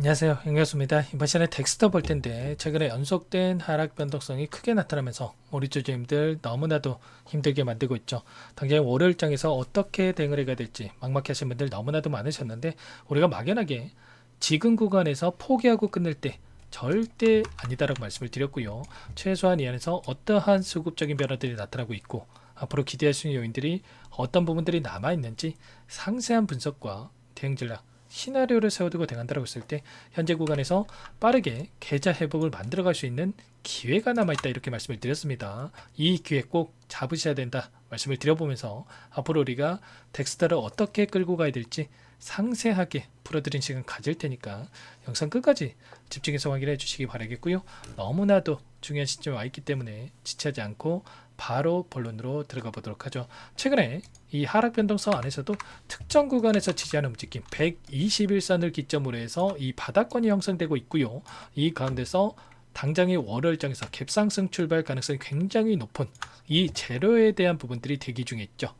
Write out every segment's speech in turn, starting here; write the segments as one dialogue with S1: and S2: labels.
S1: 안녕하세요, 윤교수입니다. 이번 시간에 덱스터 볼 텐데 최근에 연속된 하락 변동성이 크게 나타나면서 우리 주주님들 너무나도 힘들게 만들고 있죠. 당장 월요일장에서 어떻게 대응을 해야 될지 막막하신 분들 너무나도 많으셨는데, 우리가 막연하게 지금 구간에서 포기하고 끝낼 때 절대 아니다라고 말씀을 드렸고요. 최소한 이 안에서 어떠한 수급적인 변화들이 나타나고 있고 앞으로 기대할 수 있는 요인들이 어떤 부분들이 남아있는지 상세한 분석과 대응 전략, 시나리오를 세워두고 대응한다고 했을 때 현재 구간에서 빠르게 계좌 회복을 만들어갈 수 있는 기회가 남아있다, 이렇게 말씀을 드렸습니다. 이 기회 꼭 잡으셔야 된다 말씀을 드려보면서 앞으로 우리가 덱스터를 어떻게 끌고 가야 될지 상세하게 풀어드린 시간 가질 테니까 영상 끝까지 집중해서 확인해 주시기 바라겠고요. 너무나도 중요한 시점에 와 있기 때문에 지체하지 않고 바로 본론으로 들어가 보도록 하죠. 최근에 이 하락 변동성 안에서도 특정 구간에서 지지하는 움직임 121선을 기점으로 해서 이 바닥권이 형성되고 있고요. 이 가운데서 당장의 월요일장에서 갭상승 출발 가능성이 굉장히 높은 이 재료에 대한 부분들이 대기 중에 있죠.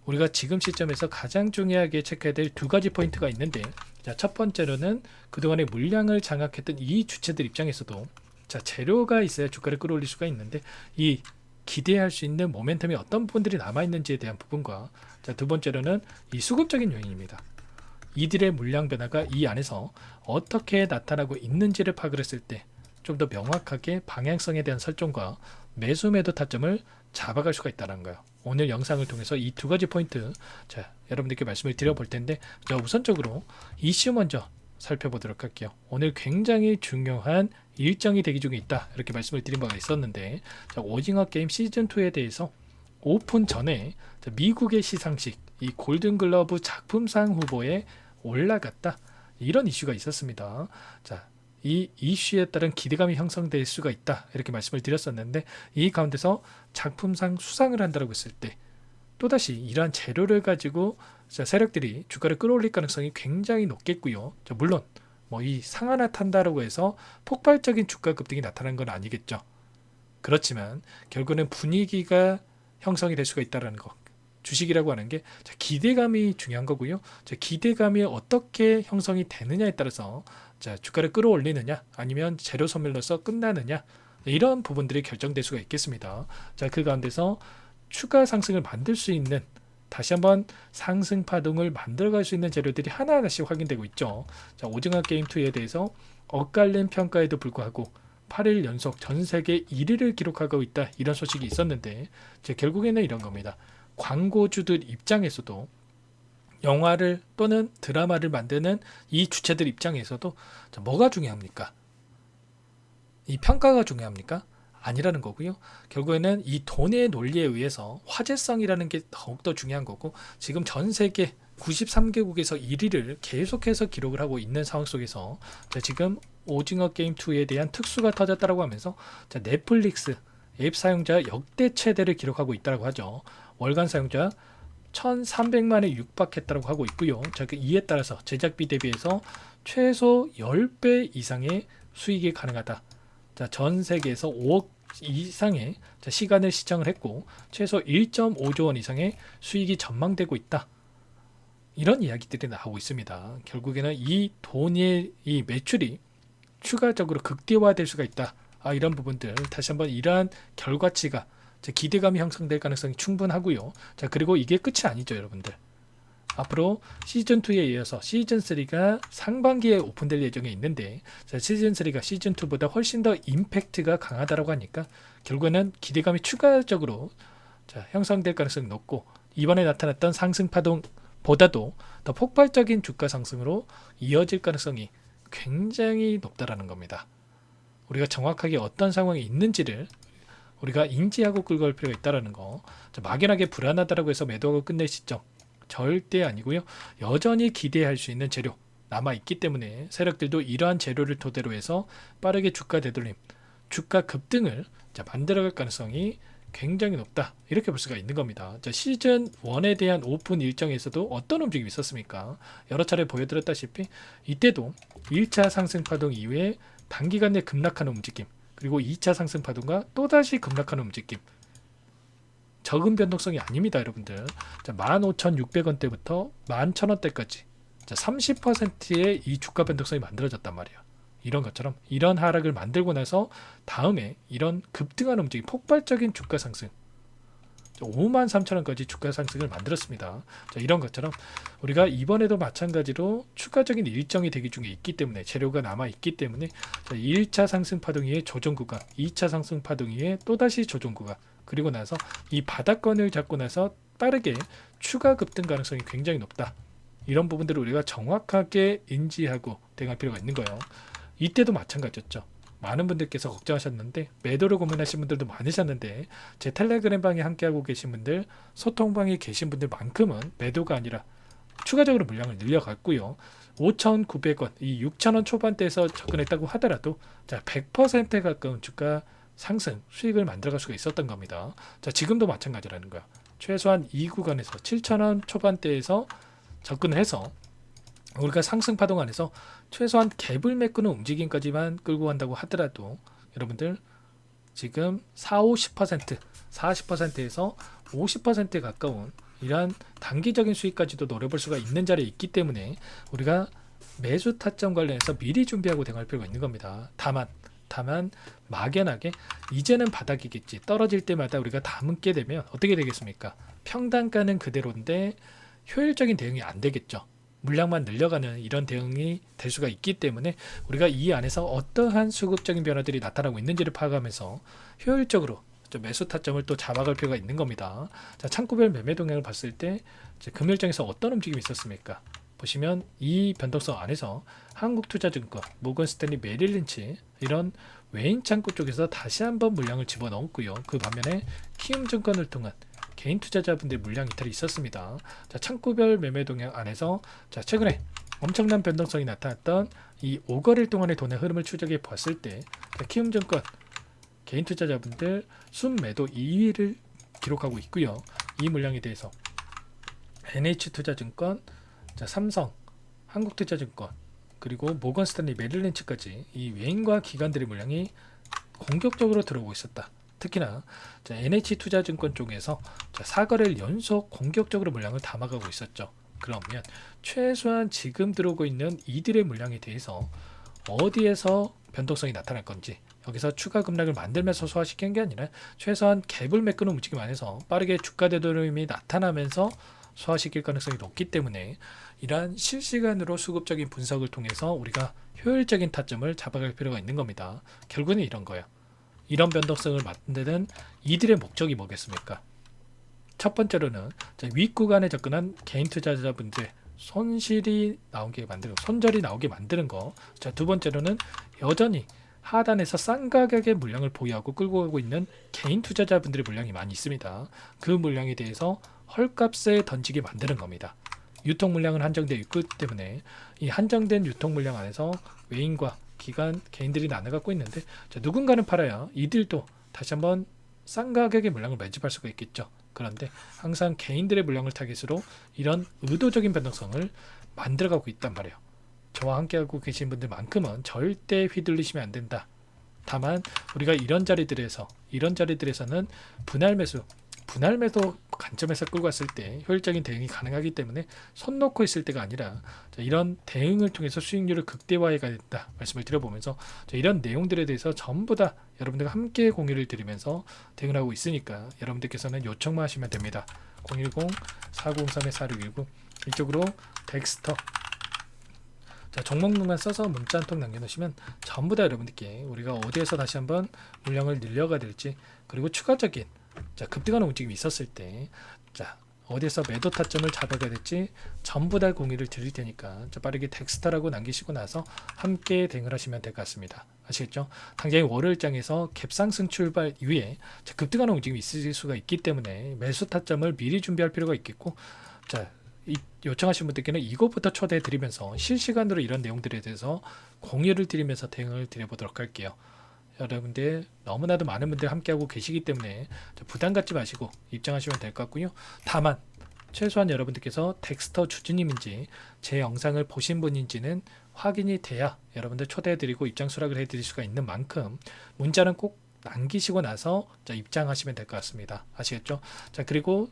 S1: 우리가 지금 시점에서 가장 중요하게 체크해야 될 두 가지 포인트가 있는데, 자, 첫 번째로는 그동안의 물량을 장악했던 이 주체들 입장에서도 자, 재료가 있어야 주가를 끌어올릴 수가 있는데, 이 기대할 수 있는 모멘텀이 어떤 부분들이 남아있는지에 대한 부분과, 자, 두 번째로는 이 수급적인 요인입니다. 이들의 물량 변화가 이 안에서 어떻게 나타나고 있는지를 파악을 했을 때 좀 더 명확하게 방향성에 대한 설정과 매수 매도 타점을 잡아갈 수가 있다는 거예요. 오늘 영상을 통해서 이 두 가지 포인트, 자, 여러분들께 말씀을 드려볼 텐데, 자, 우선적으로 이슈 먼저 살펴보도록 할게요. 오늘 굉장히 중요한 일정이 대기 중에 있다, 이렇게 말씀을 드린 바가 있었는데, 자, 오징어 게임 시즌2에 대해서 오픈 전에 미국의 시상식 이 골든글러브 작품상 후보에 올라갔다, 이런 이슈가 있었습니다. 자, 이 이슈에 따른 기대감이 형성될 수가 있다, 이렇게 말씀을 드렸었는데, 이 가운데서 작품상 수상을 한다고 했을 때 또다시 이러한 재료를 가지고 세력들이 주가를 끌어올릴 가능성이 굉장히 높겠고요. 물론 뭐 이 상 하나 탄다라고 해서 폭발적인 주가 급등이 나타나는 건 아니겠죠. 그렇지만 결국은 분위기가 형성이 될 수가 있다는 거, 주식이라고 하는 게 기대감이 중요한 거고요. 기대감이 어떻게 형성이 되느냐에 따라서 주가를 끌어올리느냐 아니면 재료 소멸로서 끝나느냐, 이런 부분들이 결정될 수가 있겠습니다. 그 가운데서 추가 상승을 만들 수 있는, 다시 한번 상승 파동을 만들어갈 수 있는 재료들이 하나하나씩 확인되고 있죠. 오징어 게임 2에 대해서 엇갈린 평가에도 불구하고 8일 연속 전 세계 1위를 기록하고 있다, 이런 소식이 있었는데, 결국에는 이런 겁니다. 광고주들 입장에서도, 영화를 또는 드라마를 만드는 이 주체들 입장에서도 뭐가 중요합니까? 이 평가가 중요합니까? 아니라는 거고요. 결국에는 이 돈의 논리에 의해서 화제성이라는 게 더욱더 중요한 거고, 지금 전 세계 93개국에서 1위를 계속해서 기록을 하고 있는 상황 속에서 지금 오징어 게임 2에 대한 특수가 터졌다고 하면서 넷플릭스 앱 사용자 역대 최대를 기록하고 있다고 하죠. 월간 사용자 1300만에 육박했다고 하고 있고요. 이에 따라서 제작비 대비해서 최소 10배 이상의 수익이 가능하다. 전 세계에서 5억 이상의 시간을 시청을 했고 최소 1.5조 원 이상의 수익이 전망되고 있다, 이런 이야기들이 나오고 있습니다. 결국에는 이 돈의 이 매출이 추가적으로 극대화될 수가 있다, 이런 부분들, 다시 한번 이러한 결과치가 기대감이 형성될 가능성이 충분하고요. 그리고 이게 끝이 아니죠, 여러분들. 앞으로 시즌2에 이어서 시즌3가 상반기에 오픈될 예정에 있는데, 시즌3가 시즌2보다 훨씬 더 임팩트가 강하다고 하니까 결국에는 기대감이 추가적으로 형성될 가능성이 높고, 이번에 나타났던 상승 파동보다도 더 폭발적인 주가 상승으로 이어질 가능성이 굉장히 높다라는 겁니다. 우리가 정확하게 어떤 상황이 있는지를 우리가 인지하고 끌고 갈 필요가 있다는 거. 막연하게 불안하다고 해서 매도하고 끝낼 시점 절대 아니고요. 여전히 기대할 수 있는 재료 남아있기 때문에 세력들도 이러한 재료를 토대로 해서 빠르게 주가 되돌림, 주가 급등을 만들어갈 가능성이 굉장히 높다, 이렇게 볼 수가 있는 겁니다. 시즌 1에 대한 오픈 일정에서도 어떤 움직임이 있었습니까? 여러 차례 보여드렸다시피 이때도 1차 상승 파동 이후에 단기간 내 급락하는 움직임, 그리고 2차 상승 파동과 또다시 급락하는 움직임, 적은 변동성이 아닙니다, 여러분들. 15,600원대부터 11,000원대까지 자, 30%의 이 주가 변동성이 만들어졌단 말이에요. 이런 것처럼 이런 하락을 만들고 나서 다음에 이런 급등하는 움직임, 폭발적인 주가 상승, 53,000원까지 주가 상승을 만들었습니다. 자, 이런 것처럼 우리가 이번에도 마찬가지로 추가적인 일정이 대기 중에 있기 때문에, 재료가 남아 있기 때문에, 자, 1차 상승 파동 이후에 조정 구간, 2차 상승 파동 이후에 또다시 조정 구간, 그리고 나서 이 바닥권을 잡고 나서 빠르게 추가 급등 가능성이 굉장히 높다. 이런 부분들을 우리가 정확하게 인지하고 대응할 필요가 있는 거예요. 이때도 마찬가지였죠. 많은 분들께서 걱정하셨는데, 매도를 고민하신 분들도 많으셨는데, 제 텔레그램 방에 함께하고 계신 분들, 소통방에 계신 분들만큼은 매도가 아니라 추가적으로 물량을 늘려갔고요. 5,900원, 이 6,000원 초반대에서 접근했다고 하더라도, 자, 100%에 가까운 주가 상승 수익을 만들어갈 수가 있었던 겁니다. 자, 지금도 마찬가지라는 거야. 최소한 이 구간에서 7,000원 초반대에서 접근을 해서 우리가 상승 파동 안에서 최소한 갭을 메꾸는 움직임까지만 끌고 간다고 하더라도, 여러분들 지금 40%, 40%에서 50%에 가까운 이러한 단기적인 수익까지도 노려볼 수가 있는 자리에 있기 때문에 우리가 매수 타점 관련해서 미리 준비하고 대응할 필요가 있는 겁니다. 다만 막연하게 이제는 바닥이겠지, 떨어질 때마다 우리가 담게 되면 어떻게 되겠습니까? 평단가는 그대로인데 효율적인 대응이 안 되겠죠. 물량만 늘려가는 이런 대응이 될 수가 있기 때문에 우리가 이 안에서 어떠한 수급적인 변화들이 나타나고 있는지를 파악하면서 효율적으로 매수 타점을 또 잡아갈 필요가 있는 겁니다. 자, 창구별 매매 동향을 봤을 때 금일장에서 어떤 움직임이 있었습니까? 보시면 이 변동성 안에서 한국투자증권, 모건스탠리, 메릴린치 이런 외인 창구 쪽에서 다시 한번 물량을 집어넣었고요. 그 반면에 키움증권을 통한 개인 투자자분들 물량 이탈이 있었습니다. 자, 창구별 매매 동향 안에서, 자, 최근에 엄청난 변동성이 나타났던 이 5거래일 동안의 돈의 흐름을 추적해 봤을 때, 자, 키움증권 개인 투자자분들 순매도 2위를 기록하고 있고요. 이 물량에 대해서 NH투자증권, 자, 삼성, 한국투자증권, 그리고 모건스탠리, 메릴린치까지 이 외인과 기관들의 물량이 공격적으로 들어오고 있었다. 특히나 NH투자증권 쪽에서 4거래일 연속 공격적으로 물량을 담아가고 있었죠. 그러면 최소한 지금 들어오고 있는 이들의 물량에 대해서 어디에서 변동성이 나타날 건지, 여기서 추가 급락을 만들면서 소화시키는 게 아니라 최소한 갭을 메꾸는 움직임 안에서 빠르게 주가 되도록이 나타나면서 소화시킬 가능성이 높기 때문에 이러한 실시간으로 수급적인 분석을 통해서 우리가 효율적인 타점을 잡아갈 필요가 있는 겁니다. 결국은 이런 거예요. 이런 변동성을 만드는 이들의 목적이 뭐겠습니까? 첫 번째로는 윗구간에 접근한 개인 투자자분들 손실이 나오게 만드는, 손절이 나오게 만드는 거. 자, 두 번째로는 여전히 하단에서 싼 가격의 물량을 보유하고 끌고 가고 있는 개인 투자자분들의 물량이 많이 있습니다. 그 물량에 대해서 헐값에 던지게 만드는 겁니다. 유통 물량은 한정되어 있기 때문에 이 한정된 유통 물량 안에서 외인과 기관, 개인들이 나눠 갖고 있는데, 자, 누군가는 팔아야 이들도 다시 한번 싼 가격의 물량을 매집할 수가 있겠죠. 그런데 항상 개인들의 물량을 타깃으로 이런 의도적인 변동성을 만들어가고 있단 말이에요. 저와 함께하고 계신 분들만큼은 절대 휘둘리시면 안 된다. 다만 우리가 이런 자리들에서는 분할 매도 관점에서 끌고 갔을 때 효율적인 대응이 가능하기 때문에 손 놓고 있을 때가 아니라, 이런 대응을 통해서 수익률을 극대화해 가야 된다 말씀을 드려보면서, 이런 내용들에 대해서 전부 다 여러분들과 함께 공유를 드리면서 대응을 하고 있으니까 여러분들께서는 요청만 하시면 됩니다. 010-4903-4619 이쪽으로 덱스터, 자, 종목명만 써서 문자 한 통 남겨놓으시면 전부 다 여러분들께 우리가 어디에서 다시 한번 물량을 늘려가야 될지, 그리고 추가적인 급등하는 움직임이 있었을 때 어디에서 매도 타점을 잡아가야 될지 전부 다 공유를 드릴 테니까 빠르게 덱스터라고 남기시고 나서 함께 대응을 하시면 될 것 같습니다. 아시겠죠? 당장의 월요일장에서 갭상승 출발 이후에 급등하는 움직임이 있을 수가 있기 때문에 매수 타점을 미리 준비할 필요가 있겠고, 요청하신 분들께는 이것부터 초대해 드리면서 실시간으로 이런 내용들에 대해서 공유를 드리면서 대응을 드려보도록 할게요. 여러분들 너무나도 많은 분들 함께하고 계시기 때문에 부담 갖지 마시고 입장하시면 될 것 같고요. 다만 최소한 여러분들께서 덱스터 주주님인지 제 영상을 보신 분인지는 확인이 돼야 여러분들 초대해드리고 입장 수락을 해드릴 수가 있는 만큼 문자는 꼭 남기시고 나서 입장하시면 될 것 같습니다. 아시겠죠? 자, 그리고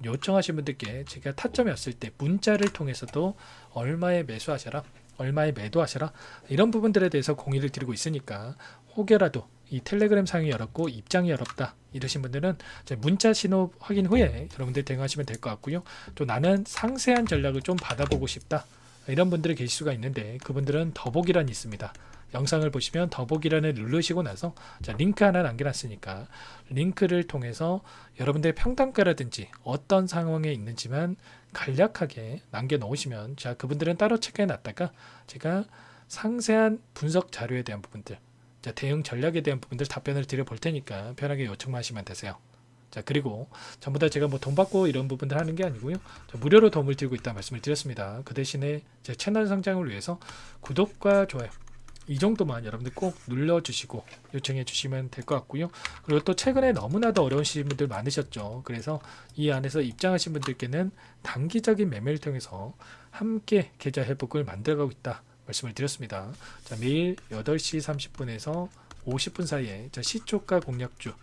S1: 요청하신 분들께 제가 타점이 왔을 때 문자를 통해서도 얼마에 매수하셔라, 얼마에 매도하셔라, 이런 부분들에 대해서 공유를 드리고 있으니까 혹여라도 이 텔레그램 상이 어렵고 입장이 어렵다 이러신 분들은 문자 신호 확인 후에 여러분들 대응하시면 될 것 같고요. 또 나는 상세한 전략을 좀 받아보고 싶다 이런 분들이 계실 수가 있는데, 그분들은 더보기란이 있습니다. 영상을 보시면 더보기란을 누르시고 나서 링크 하나 남겨놨으니까 링크를 통해서 여러분들의 평단가라든지 어떤 상황에 있는지만 간략하게 남겨놓으시면 자, 그분들은 따로 체크해놨다가 제가 상세한 분석 자료에 대한 부분들, 자, 대응 전략에 대한 부분들 답변을 드려볼 테니까 편하게 요청만 하시면 되세요. 자, 그리고 전부 다 제가 뭐 돈 받고 이런 부분들 하는 게 아니고요. 무료로 도움을 드리고 있다 말씀을 드렸습니다. 그 대신에 제 채널 성장을 위해서 구독과 좋아요 이 정도만 여러분들 꼭 눌러주시고 요청해 주시면 될 것 같고요. 그리고 또 최근에 너무나도 어려우신 분들 많으셨죠. 그래서 이 안에서 입장하신 분들께는 단기적인 매매를 통해서 함께 계좌 회복을 만들어가고 있다 말씀을 드렸습니다. 자, 매일 8시 30분에서 50분 사이에 시초가 공략주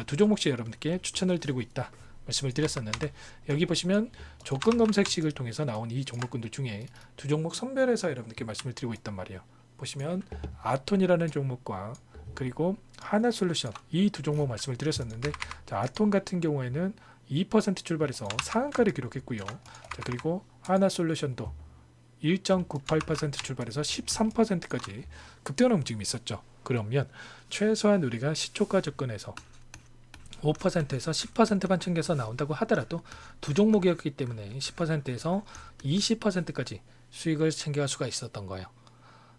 S1: 두 종목씩 여러분들께 추천을 드리고 있다 말씀을 드렸었는데, 여기 보시면 조건 검색식을 통해서 나온 이 종목군들 중에 두 종목 선별해서 여러분들께 말씀을 드리고 있단 말이에요. 보시면 아톤이라는 종목과 그리고 하나솔루션 이 두 종목 말씀을 드렸었는데, 자, 아톤 같은 경우에는 2% 출발해서 상한가를 기록했고요. 자, 그리고 하나솔루션도 1.98% 출발해서 13%까지 급등하는 움직임이 있었죠. 그러면 최소한 우리가 시초가 접근해서 5%에서 10%만 챙겨서 나온다고 하더라도 두 종목이었기 때문에 10%에서 20%까지 수익을 챙겨갈 수가 있었던 거예요.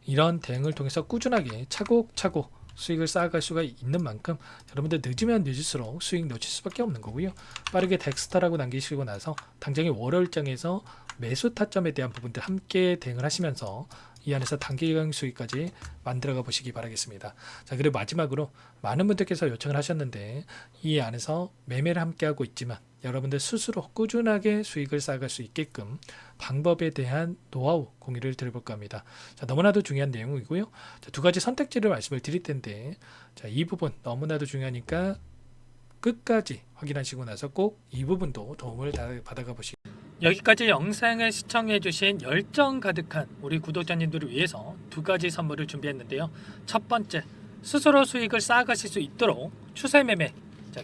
S1: 이런 대응을 통해서 꾸준하게 차곡차곡 수익을 쌓아갈 수가 있는 만큼 여러분들 늦으면 늦을수록 수익 놓칠 수밖에 없는 거고요. 빠르게 덱스터라고 남기시고 나서 당장의 월요일장에서 매수 타점에 대한 부분들 함께 대응을 하시면서 이 안에서 단기간 수익까지 만들어가 보시기 바라겠습니다. 자, 그리고 마지막으로 많은 분들께서 요청을 하셨는데, 이 안에서 매매를 함께 하고 있지만 여러분들 스스로 꾸준하게 수익을 쌓아갈 수 있게끔 방법에 대한 노하우 공유를 드려볼까 합니다. 자, 너무나도 중요한 내용이고요. 자, 두 가지 선택지를 말씀을 드릴 텐데, 자, 이 부분 너무나도 중요하니까 끝까지 확인하시고 나서 꼭 이 부분도 도움을 받아가 보시기. 여기까지 영상을 시청해주신 열정 가득한 우리 구독자님들을 위해서 두 가지 선물을 준비했는데요. 첫 번째, 스스로 수익을 쌓아가실 수 있도록 추세 매매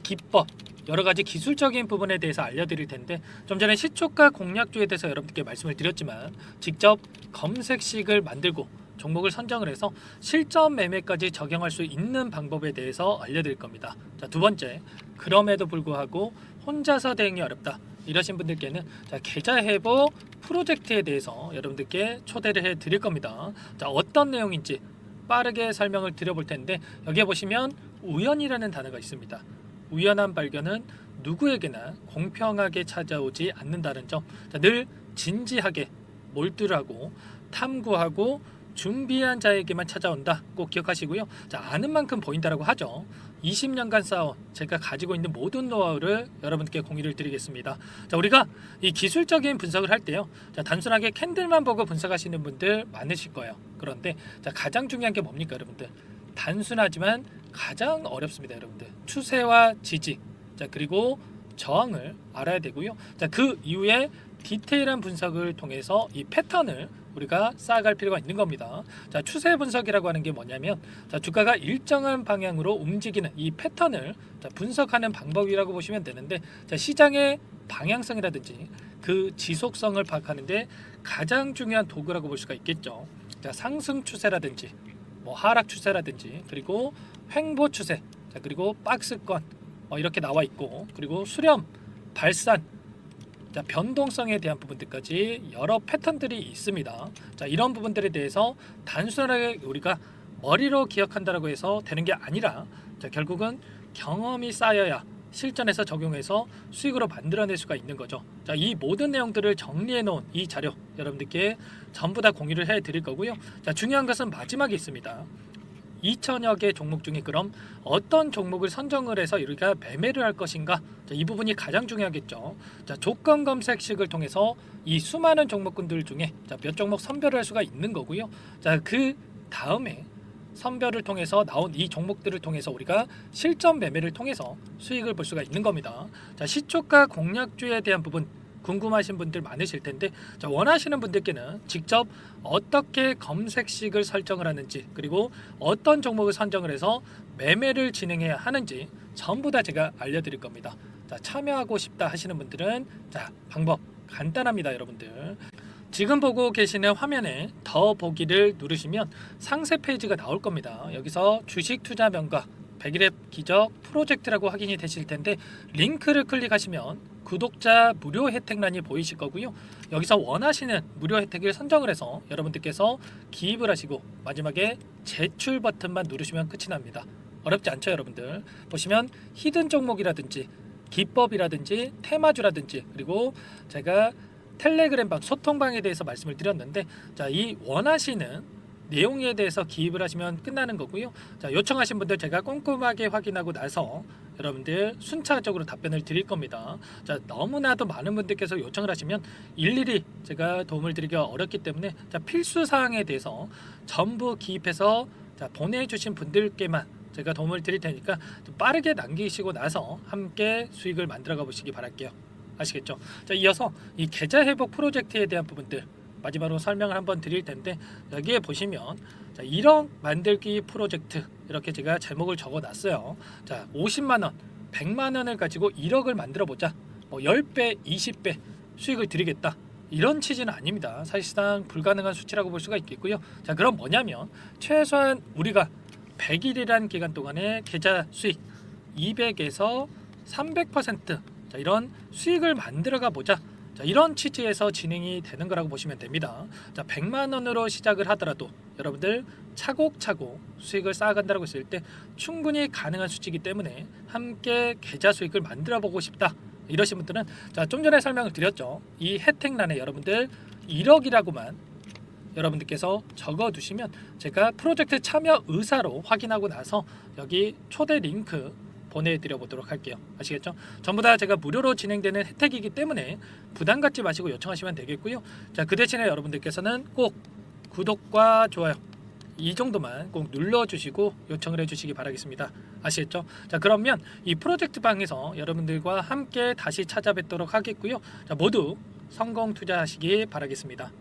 S1: 기법, 여러 가지 기술적인 부분에 대해서 알려드릴 텐데, 좀 전에 시초가 공략주에 대해서 여러분들께 말씀을 드렸지만 직접 검색식을 만들고 종목을 선정을 해서 실전 매매까지 적용할 수 있는 방법에 대해서 알려드릴 겁니다. 자, 두 번째, 그럼에도 불구하고 혼자서 대응이 어렵다 이러신 분들께는 계좌 회복 프로젝트에 대해서 여러분들께 초대를 해 드릴 겁니다. 자, 어떤 내용인지 빠르게 설명을 드려볼 텐데, 여기에 보시면 우연이라는 단어가 있습니다. 우연한 발견은 누구에게나 공평하게 찾아오지 않는다는 점, 늘 진지하게 몰두하고 탐구하고 준비한 자에게만 찾아온다 꼭 기억하시고요. 자, 아는 만큼 보인다라고 하죠. 20년간 쌓아온 제가 가지고 있는 모든 노하우를 여러분께 공유를 드리겠습니다. 자, 우리가 이 기술적인 분석을 할 때요, 자, 단순하게 캔들만 보고 분석하시는 분들 많으실 거예요. 그런데 자, 가장 중요한 게 뭡니까 여러분들? 단순하지만 가장 어렵습니다. 여러분들, 추세와 지지, 자, 그리고 저항을 알아야 되고요. 자, 그 이후에 디테일한 분석을 통해서 이 패턴을 우리가 쌓아갈 필요가 있는 겁니다. 자, 추세 분석이라고 하는 게 뭐냐면, 자, 주가가 일정한 방향으로 움직이는 이 패턴을 분석하는 방법이라고 보시면 되는데, 자, 시장의 방향성이라든지 그 지속성을 파악하는데 가장 중요한 도구라고 볼 수가 있겠죠. 자, 상승 추세라든지 뭐 하락 추세라든지, 그리고 횡보 추세, 자, 그리고 박스권 이렇게 나와 있고, 그리고 수렴, 발산, 자, 변동성에 대한 부분들까지 여러 패턴들이 있습니다. 자, 이런 부분들에 대해서 단순하게 우리가 머리로 기억한다라고 해서 되는 게 아니라, 자, 결국은 경험이 쌓여야 실전에서 적용해서 수익으로 만들어낼 수가 있는 거죠. 자, 이 모든 내용들을 정리해 놓은 이 자료 여러분들께 전부 다 공유를 해 드릴 거고요. 자, 중요한 것은 마지막에 있습니다. 2천여 개 종목 중에 그럼 어떤 종목을 선정을 해서 우리가 매매를 할 것인가? 자, 이 부분이 가장 중요하겠죠. 자, 조건 검색식을 통해서 이 수많은 종목군들 중에 몇 종목 선별을 할 수가 있는 거고요. 자, 그 다음에 선별을 통해서 나온 이 종목들을 통해서 우리가 실전 매매를 통해서 수익을 볼 수가 있는 겁니다. 자, 시초가 공략주에 대한 부분 궁금하신 분들 많으실 텐데, 자, 원하시는 분들께는 직접 어떻게 검색식을 설정을 하는지, 그리고 어떤 종목을 선정을 해서 매매를 진행해야 하는지 전부 다 제가 알려드릴 겁니다. 자, 참여하고 싶다 하시는 분들은 자, 방법 간단합니다, 여러분들. 지금 보고 계시는 화면에 더 보기를 누르시면 상세 페이지가 나올 겁니다. 여기서 주식 투자 명가 100일의 기적 프로젝트라고 확인이 되실 텐데, 링크를 클릭하시면 구독자 무료 혜택란이 보이실 거고요. 여기서 원하시는 무료 혜택을 선정을 해서 여러분들께서 기입을 하시고 마지막에 제출 버튼만 누르시면 끝이 납니다. 어렵지 않죠, 여러분들. 보시면 히든 종목이라든지 기법이라든지 테마주라든지, 그리고 제가 텔레그램방 소통방에 대해서 말씀을 드렸는데, 자, 이 원하시는 내용에 대해서 기입을 하시면 끝나는 거고요. 자, 요청하신 분들 제가 꼼꼼하게 확인하고 나서 여러분들 순차적으로 답변을 드릴 겁니다. 자, 너무나도 많은 분들께서 요청을 하시면 일일이 제가 도움을 드리기가 어렵기 때문에, 자, 필수 사항에 대해서 전부 기입해서 자, 보내주신 분들께만 제가 도움을 드릴 테니까 좀 빠르게 남기시고 나서 함께 수익을 만들어가 보시기 바랄게요. 아시겠죠? 자, 이어서 이 계좌 회복 프로젝트에 대한 부분들 마지막으로 설명을 한번 드릴 텐데, 여기에 보시면 자, 1억 만들기 프로젝트 이렇게 제가 제목을 적어 놨어요. 자, 50만 원, 100만 원을 가지고 1억을 만들어 보자. 뭐 10배, 20배 수익을 드리겠다. 이런 취지는 아닙니다. 사실상 불가능한 수치라고 볼 수가 있겠고요. 자, 그럼 뭐냐면 최소한 우리가 100일이란 기간 동안에 계좌 수익 200에서 300% 자, 이런 수익을 만들어가 보자. 자, 이런 취지에서 진행이 되는 거라고 보시면 됩니다. 자, 100만 원으로 시작을 하더라도 여러분들 차곡차곡 수익을 쌓아간다고 했을 때 충분히 가능한 수치이기 때문에 함께 계좌 수익을 만들어 보고 싶다 이러신 분들은, 자, 좀 전에 설명을 드렸죠. 이 혜택란에 여러분들 1억이라고만 여러분들께서 적어 두시면 제가 프로젝트 참여 의사로 확인하고 나서 여기 초대 링크 보내드려 보도록 할게요. 아시겠죠? 전부 다 제가 무료로 진행되는 혜택이기 때문에 부담 갖지 마시고 요청하시면 되겠고요. 자, 그 대신에 여러분들께서는 꼭 구독과 좋아요 이 정도만 꼭 눌러주시고 요청을 해주시기 바라겠습니다. 아시겠죠? 자, 그러면 이 프로젝트 방에서 여러분들과 함께 다시 찾아뵙도록 하겠고요. 자, 모두 성공 투자하시기 바라겠습니다.